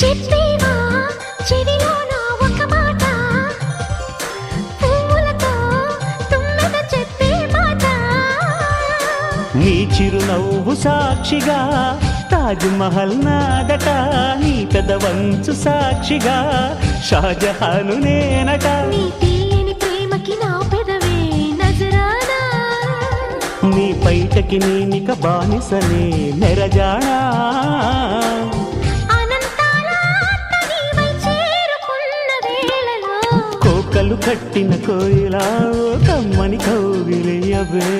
చెప్పేవా చెవిలోన ఒక మాట, పువ్వులతో తుమ్మెద చెప్పే మాట. నీ చిరునవ్వు సాక్షిగా తాజ్ మహల్ నాదట, నీ పెదవంచు సాక్షిగా షాజహాను నేనట. నీ తీయని ప్రేమకి నా పెదవే నజరానా, నీ బయటకి నేనిక బానిసనే నెరజానా. కోకలు కట్టిన కోయిలా కమ్మని కౌగిలియవే.